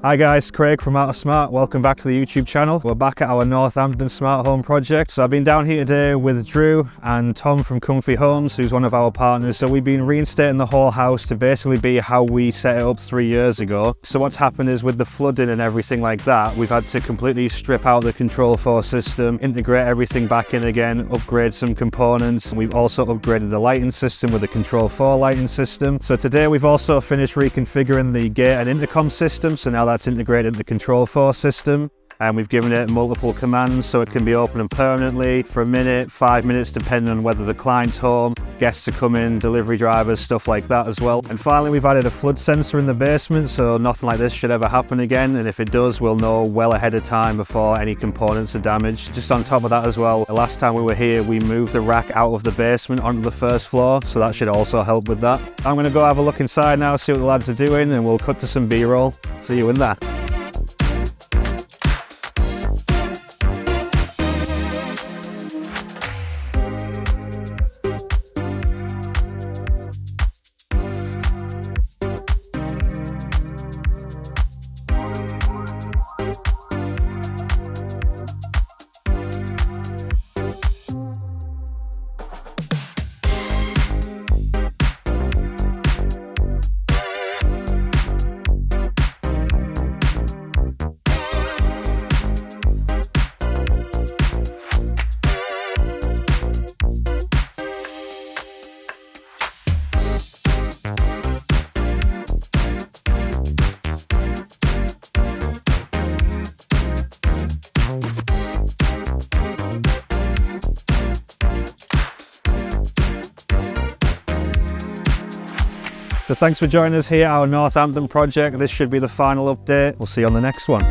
Hi guys, Craig from Out of Smart. Welcome back to the YouTube channel. We're back at our Northampton smart home project. So I've been down here today with Drew and Tom from Comfae Homes, who's one of our partners. So we've been reinstating the whole house to basically be how we set it up 3 years ago. So what's happened is with the flooding and everything like that, we've had to completely strip out the Control4 system, integrate everything back in again, upgrade some components. We've also upgraded the lighting system with the Control4 lighting system. So today we've also finished reconfiguring the gate and intercom system. So now that's integrated into the Control4 system, and we've given it multiple commands so it can be opening permanently for a minute, 5 minutes, depending on whether the client's home, guests are coming, delivery drivers, stuff like that as well. And finally, we've added a flood sensor in the basement, so nothing like this should ever happen again, and if it does, we'll know well ahead of time before any components are damaged. Just on top of that as well, the last time we were here, we moved the rack out of the basement onto the first floor, so that should also help with that. I'm going to go have a look inside now, see what the lads are doing, and we'll cut to some B-roll. See you in there. So thanks for joining us here at our Northampton project. This should be the final update. We'll see you on the next one.